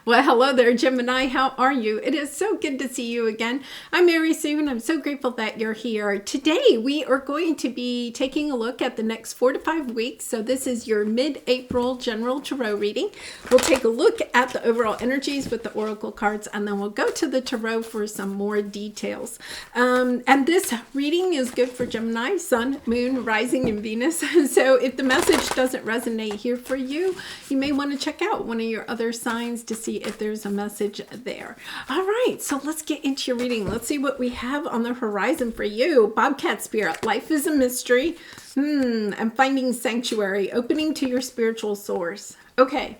Well, hello there, Gemini. How are you? It is so good to see you again. I'm Mary Sue, and I'm so grateful that you're here. Today, we are going to be taking a look at the next 4 to 5 weeks. So this is your mid-April general tarot reading. We'll take a look at the overall energies with the oracle cards, and then we'll go to the tarot for some more details. And this reading is good for Gemini, Sun, Moon, Rising, and Venus. So if the message doesn't resonate here for you, you may want to check out one of your other signs to see if there's a message there. All right, so let's get into your reading. Let's see what we have on the horizon for you. Bobcat Spirit, life is a mystery. I'm finding sanctuary, opening to your spiritual source. Okay.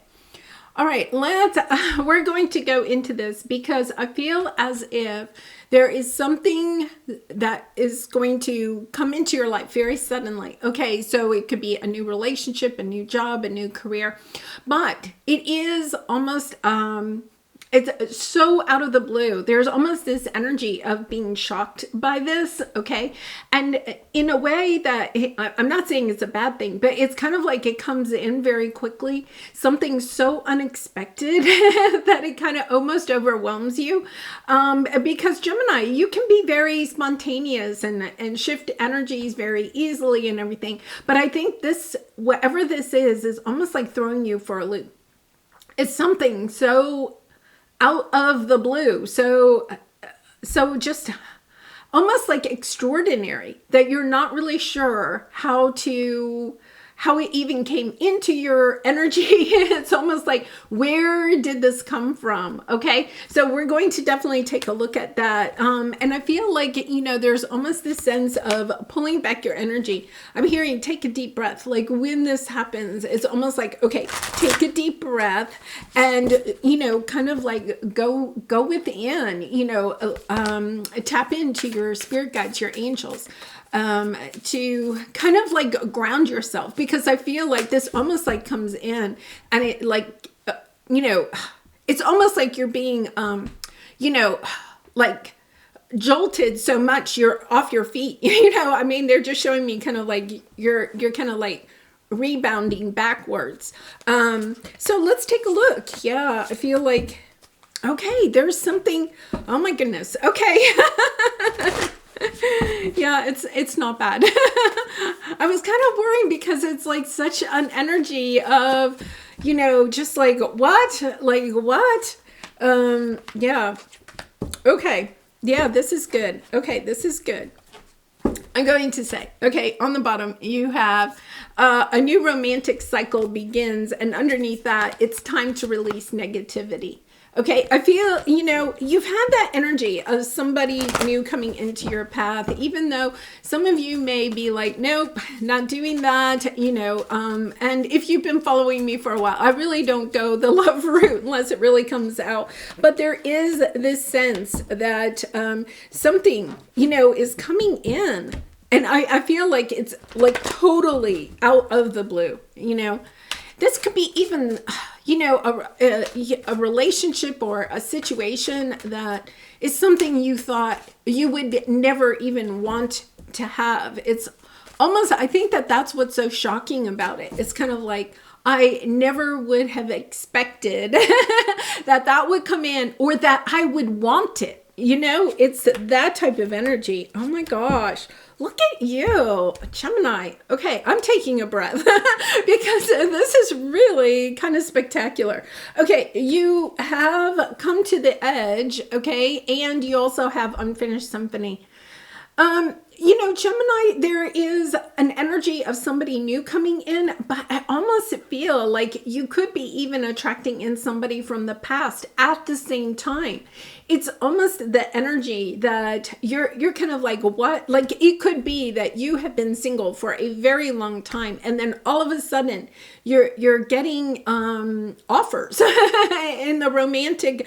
All right, we're going to go into this because I feel as if there is something that is going to come into your life very suddenly. Okay, so it could be a new relationship, a new job, a new career, but it is almost, it's so out of the blue. There's almost this energy of being shocked by this, okay? And in a way that, I'm not saying it's a bad thing, but it's kind of like it comes in very quickly. Something so unexpected that it kind of almost overwhelms you. Because Gemini, you can be very spontaneous and shift energies very easily and everything. But I think this, whatever this is almost like throwing you for a loop. It's something so out of the blue, so just almost like extraordinary that you're not really sure how it even came into your energy. It's almost like, where did this come from? Okay, so we're going to definitely take a look at that. And I feel like, there's almost this sense of pulling back your energy. I'm hearing take a deep breath. Like when this happens, it's almost like, okay, take a deep breath and, kind of like go within, tap into your spirit guides, your angels. To kind of like ground yourself, because I feel like this almost like comes in and it like, it's almost like you're being, like jolted so much you're off your feet. They're just showing me kind of like you're kind of like rebounding backwards. So let's take a look. Yeah, I feel like, okay, there's something. Oh my goodness. Okay. Yeah, it's not bad. I was kind of worried because it's like such an energy of, just like, what? Like, what? Yeah. Okay. Yeah, this is good. Okay, this is good. I'm going to say, okay, on the bottom, you have a new romantic cycle begins, and underneath that, it's time to release negativity. Okay, I feel, you've had that energy of somebody new coming into your path, even though some of you may be like, nope, not doing that, and if you've been following me for a while, I really don't go the love route unless it really comes out. But there is this sense that something, is coming in. And I feel like it's like totally out of the blue, This could be even, a relationship or a situation that is something you thought you would never even want to have. It's almost, I think that's what's so shocking about it. It's kind of like, I never would have expected that would come in, or that I would want it. It's that type of energy. Oh my gosh. Look at you, Gemini. Okay, I'm taking a breath because this is really kind of spectacular. Okay, you have come to the edge, okay, and you also have unfinished symphony. Gemini, there is an energy of somebody new coming in, but I almost feel like you could be even attracting in somebody from the past at the same time. It's almost the energy that you're kind of like, what? Like it could be that you have been single for a very long time, and then all of a sudden you're getting offers in the romantic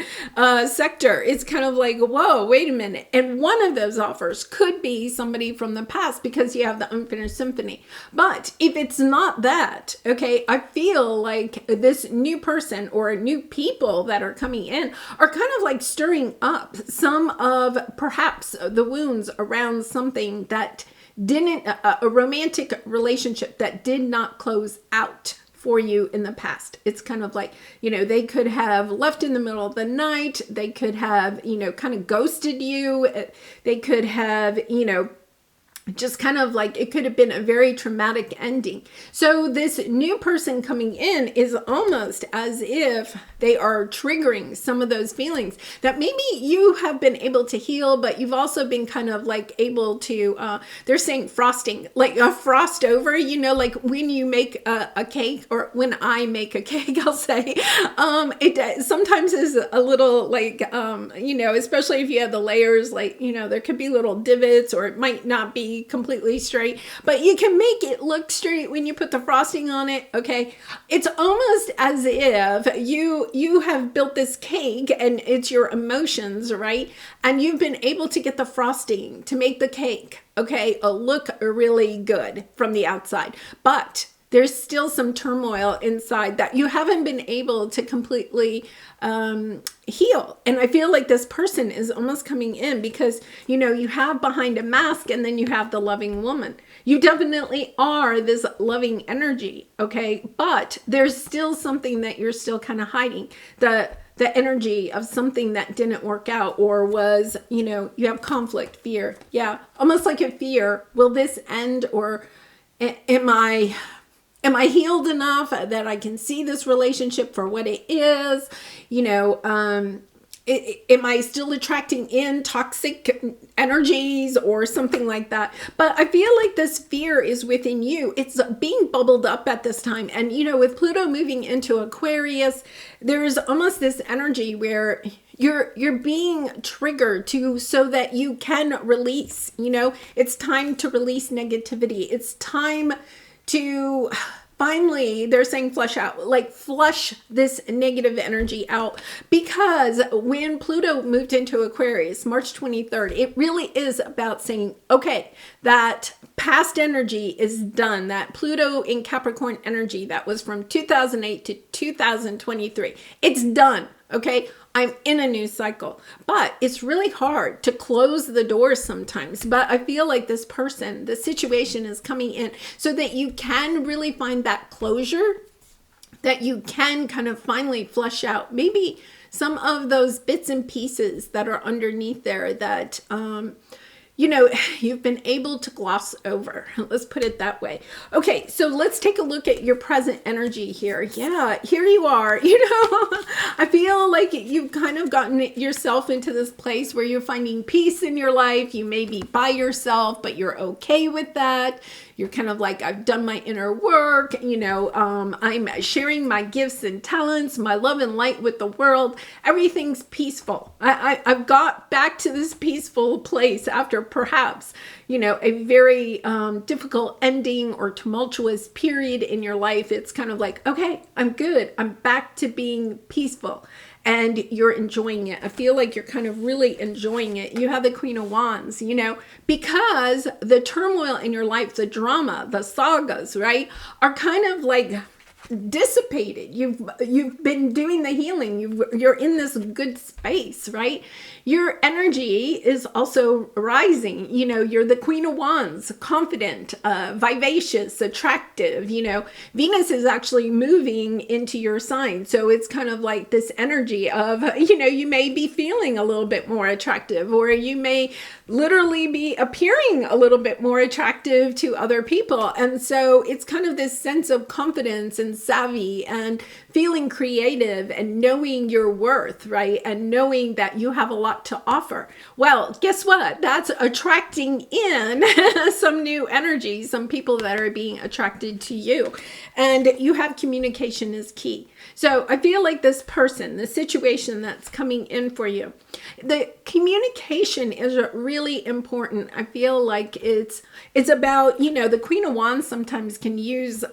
sector. It's kind of like, whoa, wait a minute. And one of those offers could be somebody from the past because you have the unfinished symphony. But if it's not that, okay, I feel like this new person or new people that are coming in are kind of like stirring up some of perhaps the wounds around something that didn't, a romantic relationship that did not close out for you in the past. It's kind of like, they could have left in the middle of the night. They could have, kind of ghosted you. They could have, just kind of like, it could have been a very traumatic ending. So this new person coming in is almost as if they are triggering some of those feelings that maybe you have been able to heal, but you've also been kind of like able to, they're saying frosting, like a frost over, like when you make a cake, or when I make a cake, I'll say, it sometimes is a little like, especially if you have the layers, like, there could be little divots, or it might not be completely straight, but you can make it look straight when you put the frosting on it. Okay, it's almost as if you have built this cake, and it's your emotions, right? And you've been able to get the frosting to make the cake, okay, look really good from the outside, but there's still some turmoil inside that you haven't been able to completely heal. And I feel like this person is almost coming in because, you have behind a mask, and then you have the loving woman. You definitely are this loving energy, okay? But there's still something that you're still kind of hiding. The energy of something that didn't work out, or was, you have conflict, fear. Yeah, almost like a fear. Will this end, or am I healed enough that I can see this relationship for what it is? Am I still attracting in toxic energies or something like that? But I feel like this fear is within you. It's being bubbled up at this time. And, with Pluto moving into Aquarius, there's almost this energy where you're being triggered so that you can release, it's time to release negativity. It's time to finally, they're saying flush this negative energy out, because when Pluto moved into Aquarius, March 23rd, it really is about saying, okay, that past energy is done. That Pluto in Capricorn energy that was from 2008 to 2023, it's done. Okay, I'm in a new cycle, but it's really hard to close the doors sometimes. But I feel like this person, the situation is coming in so that you can really find that closure, that you can kind of finally flush out maybe some of those bits and pieces that are underneath there that, you've been able to gloss over. Let's put it that way. Okay, so let's take a look at your present energy here. Yeah, here you are. I feel like you've kind of gotten yourself into this place where you're finding peace in your life. You may be by yourself, but you're okay with that. You're kind of like, I've done my inner work, I'm sharing my gifts and talents, my love and light with the world. Everything's peaceful. I've got back to this peaceful place after perhaps, a very difficult ending or tumultuous period in your life. It's kind of like, okay, I'm good. I'm back to being peaceful. And you're enjoying it. I feel like you're kind of really enjoying it. You have the Queen of Wands, because the turmoil in your life, the drama, the sagas, right, are kind of like dissipated. You've been doing the healing. You're in this good space, right? Your energy is also rising. You're the Queen of Wands, confident, vivacious, attractive. Venus is actually moving into your sign. So it's kind of like this energy of, you may be feeling a little bit more attractive, or you may literally be appearing a little bit more attractive to other people. And so it's kind of this sense of confidence and savvy and feeling creative and knowing your worth, right? And knowing that you have a lot to offer. Well, guess what? That's attracting in some new energy, some people that are being attracted to you. And you have communication is key. So I feel like this person, the situation that's coming in for you, the communication is really important. I feel like it's about, the Queen of Wands sometimes can use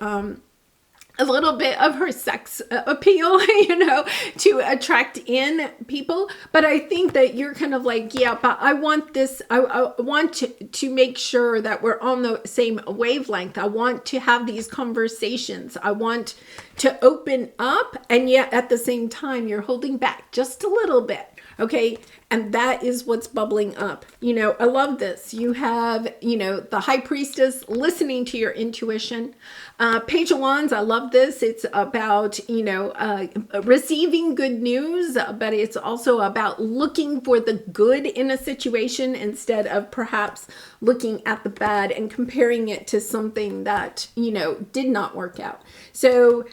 a little bit of her sex appeal, to attract in people. But I think that you're kind of like, yeah, but I want this, I want to make sure that we're on the same wavelength. I want to have these conversations. I want to open up, and yet at the same time, you're holding back just a little bit. Okay. And that is what's bubbling up. I love this. You have, the high priestess listening to your intuition. Page of Wands, I love this. It's about, receiving good news, but it's also about looking for the good in a situation instead of perhaps looking at the bad and comparing it to something that, did not work out. So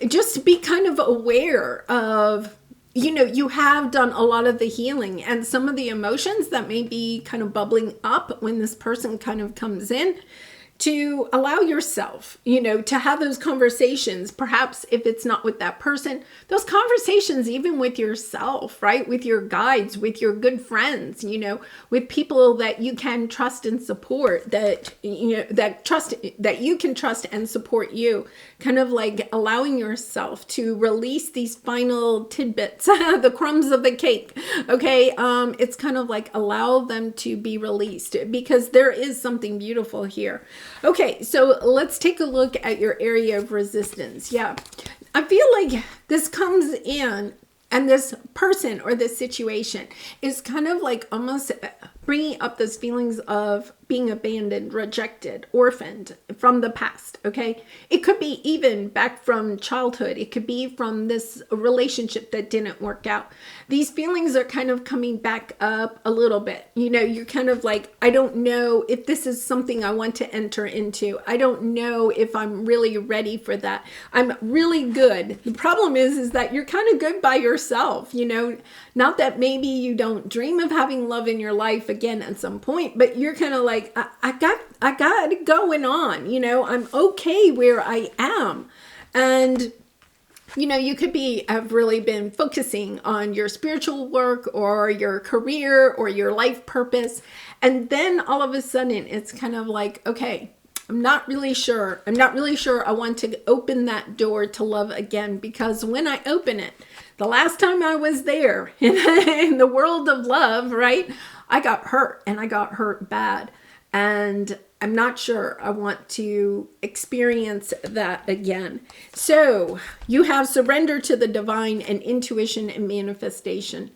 just to be kind of aware of, you have done a lot of the healing, and some of the emotions that may be kind of bubbling up when this person kind of comes in, to allow yourself, to have those conversations. Perhaps if it's not with that person, those conversations, even with yourself, right? With your guides, with your good friends, with people that you can trust and support, that you can trust and support you, kind of like allowing yourself to release these final tidbits, the crumbs of the cake. Okay. It's kind of like allow them to be released, because there is something beautiful here. Okay, so let's take a look at your area of resistance. Yeah, I feel like this comes in, and this person or this situation is kind of like almost bringing up those feelings of being abandoned, rejected, orphaned from the past, okay? It could be even back from childhood. It could be from this relationship that didn't work out. These feelings are kind of coming back up a little bit. You're kind of like, I don't know if this is something I want to enter into. I don't know if I'm really ready for that. I'm really good. The problem is that you're kind of good by yourself, not that maybe you don't dream of having love in your life again at some point, but you're kind of like, I got it going on, I'm okay where I am. And you could have really been focusing on your spiritual work or your career or your life purpose. And then all of a sudden it's kind of like, okay, I'm not really sure I want to open that door to love again, because when I open it, the last time I was there in the world of love, right, I got hurt, and I got hurt bad. And I'm not sure I want to experience that again. So you have surrender to the divine and intuition and manifestation.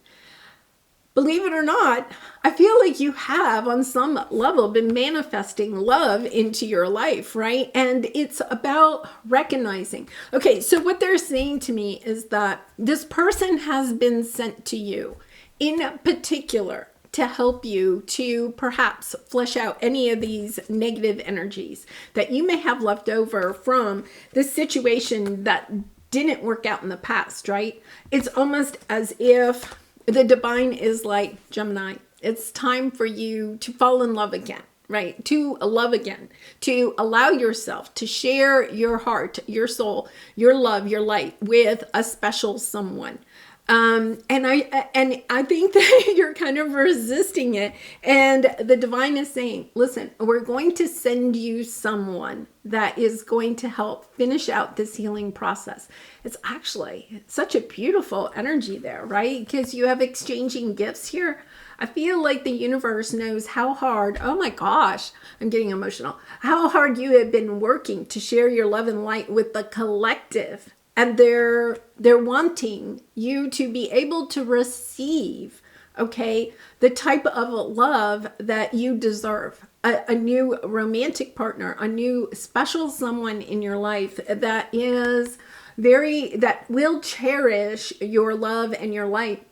Believe it or not, I feel like you have on some level been manifesting love into your life, right? And it's about recognizing. Okay, so what they're saying to me is that this person has been sent to you in particular to help you to perhaps flesh out any of these negative energies that you may have left over from this situation that didn't work out in the past, right? It's almost as if the divine is like, Gemini, it's time for you to fall in love again, right? To love again, to allow yourself to share your heart, your soul, your love, your light with a special someone. And I think that you're kind of resisting it. And the divine is saying, listen, we're going to send you someone that is going to help finish out this healing process. It's actually such a beautiful energy there, right? Because you have exchanging gifts here. I feel like the universe knows how hard, oh my gosh, I'm getting emotional, how hard you have been working to share your love and light with the collective. And they're wanting you to be able to receive, okay, the type of love that you deserve. A new romantic partner, a new special someone in your life that will cherish your love and your light.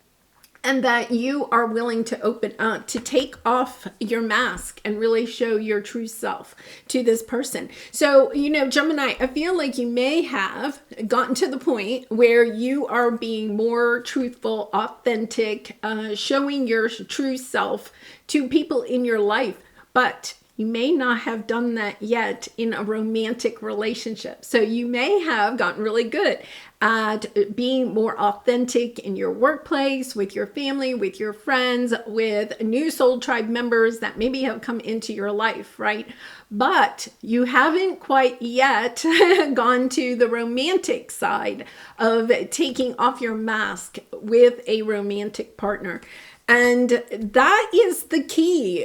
And that you are willing to open up, to take off your mask and really show your true self to this person. So, Gemini, I feel like you may have gotten to the point where you are being more truthful, authentic, showing your true self to people in your life. But you may not have done that yet in a romantic relationship. So you may have gotten really good at being more authentic in your workplace, with your family, with your friends, with new soul tribe members that maybe have come into your life, right? But you haven't quite yet gone to the romantic side of taking off your mask with a romantic partner. And that is the key.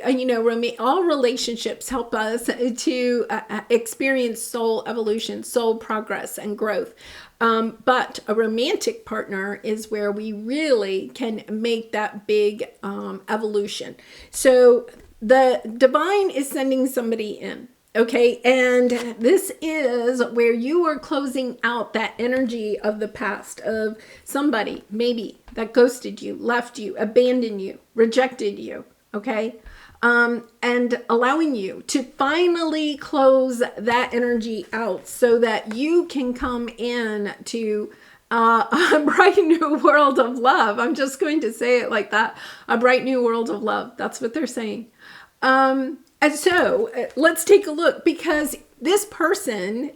All relationships help us to experience soul evolution, soul progress, and growth. But a romantic partner is where we really can make that big evolution. So the divine is sending somebody in. Okay, and this is where you are closing out that energy of the past, of somebody maybe that ghosted you, left you, abandoned you, rejected you, okay? And allowing you to finally close that energy out so that you can come in to a bright new world of love. I'm just going to say it like that. A bright new world of love. That's what they're saying. And so let's take a look, because this person,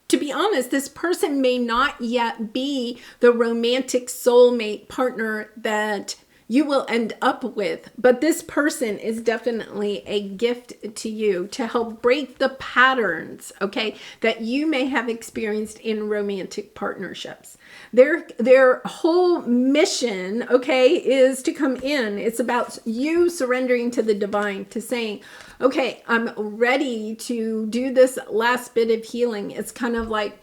to be honest, this person may not yet be the romantic soulmate partner that you will end up with, but this person is definitely a gift to you to help break the patterns, okay, that you may have experienced in romantic partnerships. Their whole mission, okay, is to come in. It's about you surrendering to the divine, to saying, okay, I'm ready to do this last bit of healing. It's kind of like,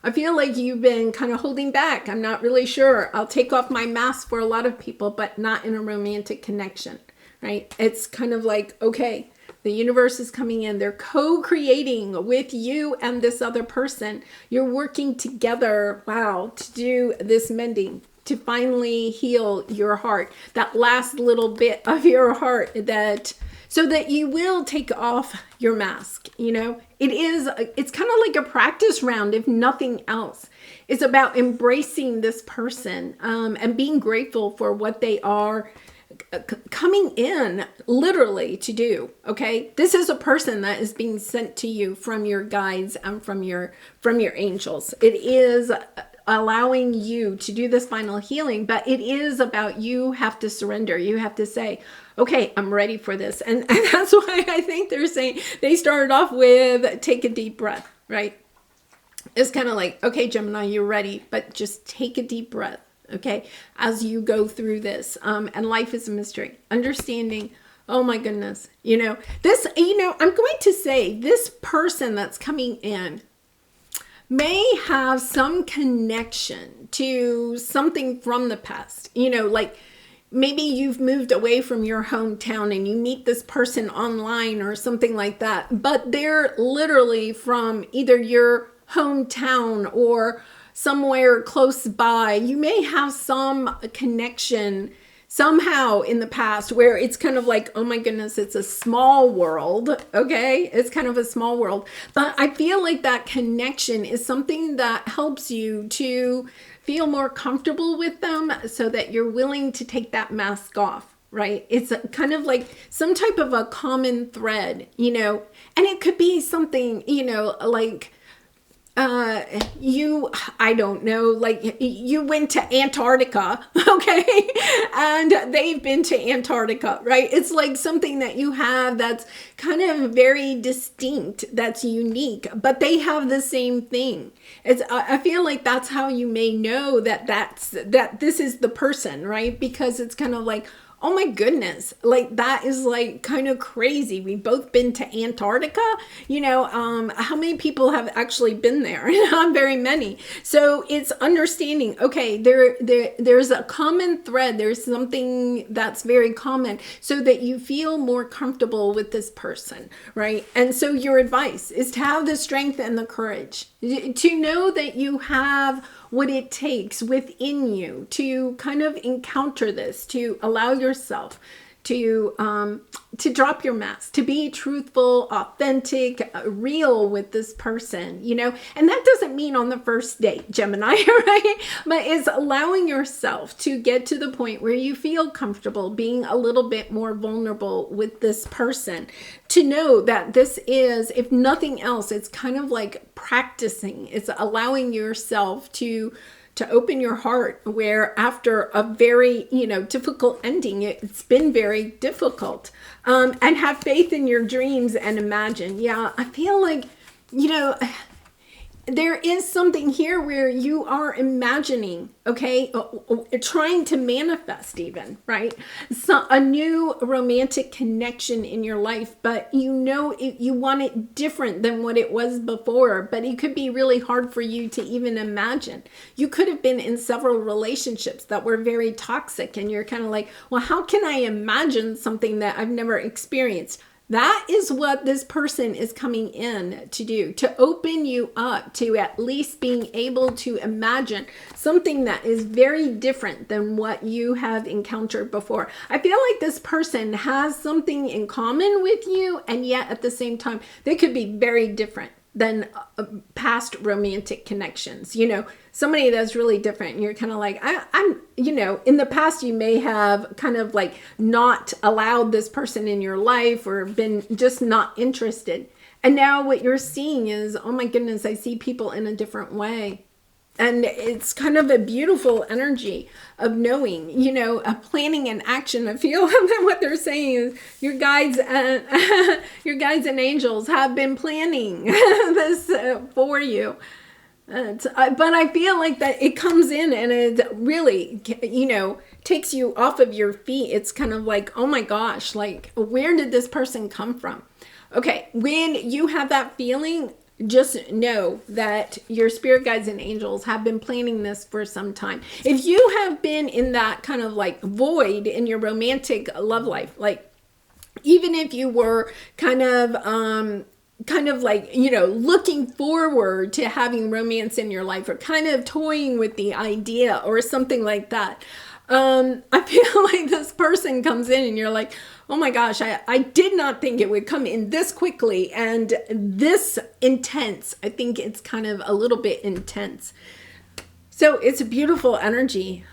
I feel like you've been kind of holding back. I'm not really sure. I'll take off my mask for a lot of people, but not in a romantic connection, right? It's kind of like, okay, the universe is coming in. They're co-creating with you and this other person. You're working together, wow, to do this mending, to finally heal your heart. That last little bit of your heart, that so that you will take off your mask. It's kind of like a practice round, if nothing else. It's about embracing this person and being grateful for what they are coming in literally to do. Okay, this is a person that is being sent to you from your guides and from your angels. It is allowing you to do this final healing, but it is about, you have to surrender. You have to say, okay, I'm ready for this. And that's why I think they're saying, they started off with take a deep breath, right? It's kind of like, okay, Gemini, you're ready, but just take a deep breath, okay, as you go through this. And life is a mystery. Understanding, oh my goodness, I'm going to say this person that's coming in may have some connection to something from the past, like maybe you've moved away from your hometown and you meet this person online or something like that, but they're literally from either your hometown or somewhere close by. You may have some connection somehow in the past where it's kind of like, oh my goodness, it's a small world, okay? It's kind of a small world. But I feel like that connection is something that helps you to feel more comfortable with them so that you're willing to take that mask off, right? It's kind of like some type of a common thread, and it could be something, like I don't know, like you went to Antarctica, okay? And they've been to Antarctica, right? It's like something that you have that's kind of very distinct, that's unique, but they have the same thing. I feel like that's how you may know that this is the person, right? Because it's kind of like, oh my goodness, like that is like kind of crazy. We've both been to Antarctica, how many people have actually been there? Not very many. So it's understanding, okay, there's a common thread. There's something that's very common so that you feel more comfortable with this person, right? And so your advice is to have the strength and the courage to know that you have what it takes within you to kind of encounter this, to allow yourself to drop your mask, to be truthful, authentic, real with this person, and that doesn't mean on the first date, Gemini, right? But it's allowing yourself to get to the point where you feel comfortable being a little bit more vulnerable with this person, to know that this is, if nothing else, it's kind of like practicing. It's allowing yourself to open your heart, where after a very, difficult ending, it's been very difficult, and have faith in your dreams and imagine. Yeah, I feel like, there is something here where you are imagining, okay, trying to manifest even, right? So a new romantic connection in your life, but you know you want it different than what it was before, but it could be really hard for you to even imagine. You could have been in several relationships that were very toxic, and you're kind of like, well, how can I imagine something that I've never experienced? That is what this person is coming in to do, to open you up to at least being able to imagine something that is very different than what you have encountered before. I feel like this person has something in common with you, and yet at the same time, they could be very different than past romantic connections. You know, somebody that's really different. And you're kind of like, I'm, you know, in the past, you may have kind of like not allowed this person in your life or been just not interested. And now what you're seeing is, oh my goodness, I see people in a different way. And it's kind of a beautiful energy of knowing, you know, a planning and action. I feel that what they're saying is your guides and angels have been planning this for you. But I feel like that it comes in and it really, you know, takes you off of your feet. It's kind of like, oh my gosh, like, where did this person come from? Okay, when you have that feeling, just know that your spirit guides and angels have been planning this for some time. If you have been in that kind of like void in your romantic love life, like even if you were kind of like, you know, looking forward to having romance in your life or kind of toying with the idea or something like that, I feel like this person comes in and you're like, oh my gosh, I did not think it would come in this quickly and this intense. I think it's kind of a little bit intense. So it's a beautiful energy,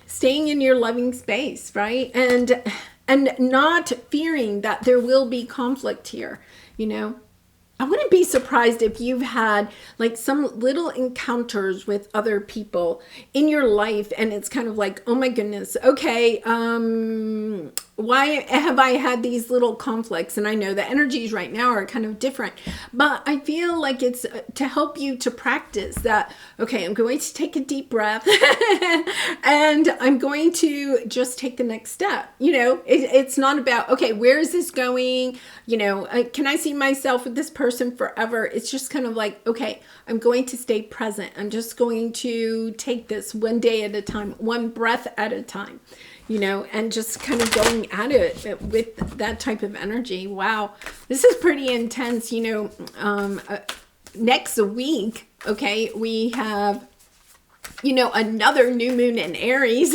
staying in your loving space, right? And not fearing that there will be conflict here, you know. I wouldn't be surprised if you've had like some little encounters with other people in your life and it's kind of like, oh my goodness, okay, why have I had these little conflicts? And I know the energies right now are kind of different, but I feel like it's to help you to practice that, okay, I'm going to take a deep breath and I'm going to just take the next step. You know, it's not about, okay, where is this going? You know, can I see myself with this person forever? It's just kind of like, okay, I'm going to stay present. I'm just going to take this one day at a time, one breath at a time, you know, and just kind of going at it with that type of energy. Wow, this is pretty intense. You know, next week, okay, we have, you know, another new moon in Aries.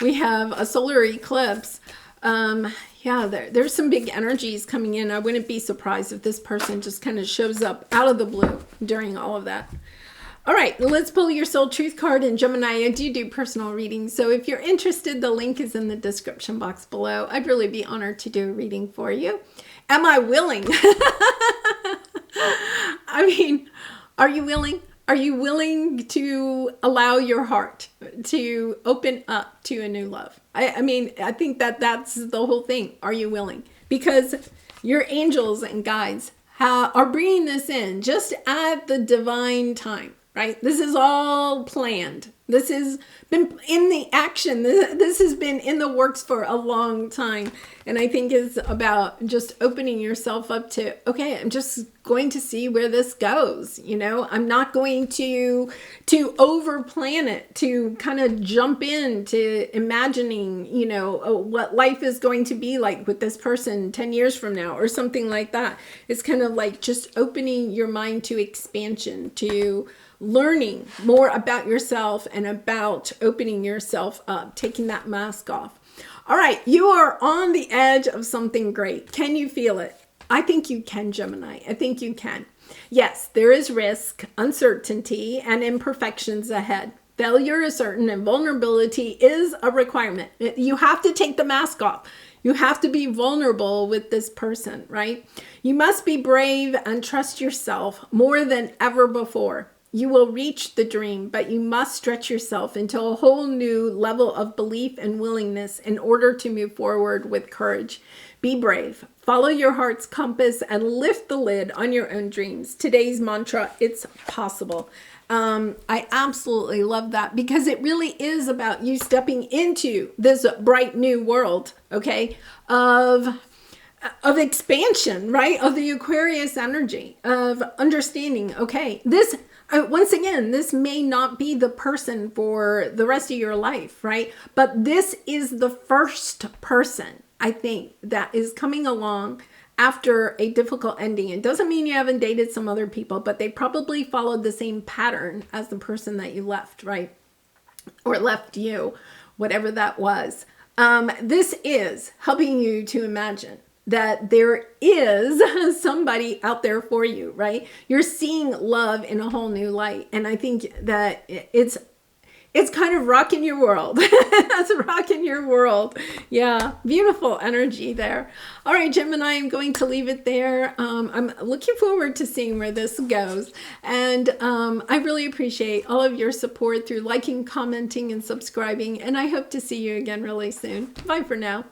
We have a solar eclipse. Yeah, there's some big energies coming in. I wouldn't be surprised if this person just kind of shows up out of the blue during all of that. All right, let's pull your soul truth card. And Gemini, I do personal readings. So if you're interested, the link is in the description box below. I'd really be honored to do a reading for you. Am I willing? I mean, are you willing? Are you willing to allow your heart to open up to a new love? I mean, I think that's the whole thing. Are you willing? Because your angels and guides are bringing this in just at the divine time, right? This is all planned. This has been in the action. This has been in the works for a long time. And I think it's about just opening yourself up to, okay, I'm just going to see where this goes. You know, I'm not going to over plan it, to kind of jump into imagining, you know, what life is going to be like with this person 10 years from now or something like that. It's kind of like just opening your mind to expansion, to learning more about yourself and about opening yourself up, taking that mask off. All right, you are on the edge of something great. Can you feel it? I think you can, Gemini. I think you can. Yes, there is risk, uncertainty, and imperfections ahead. Failure is certain and vulnerability is a requirement. You have to take the mask off. You have to be vulnerable with this person, right? You must be brave and trust yourself more than ever before. You will reach the dream, but you must stretch yourself into a whole new level of belief and willingness in order to move forward with courage. Be brave. Follow your heart's compass and lift the lid on your own dreams. Today's mantra, it's possible. I absolutely love that because it really is about you stepping into this bright new world, okay, of expansion, right? Of the Aquarius energy, of understanding, okay, this, once again, this may not be the person for the rest of your life, right? But this is the first person, I think, that is coming along after a difficult ending. It doesn't mean you haven't dated some other people, but they probably followed the same pattern as the person that you left, right? Or left you, whatever that was. This is helping you to imagine that there is somebody out there for you, right? You're seeing love in a whole new light. And I think that it's kind of rocking your world. It's rocking your world. Yeah, beautiful energy there. All right, Gemini, I'm going to leave it there. I'm looking forward to seeing where this goes. And I really appreciate all of your support through liking, commenting, and subscribing. And I hope to see you again really soon. Bye for now.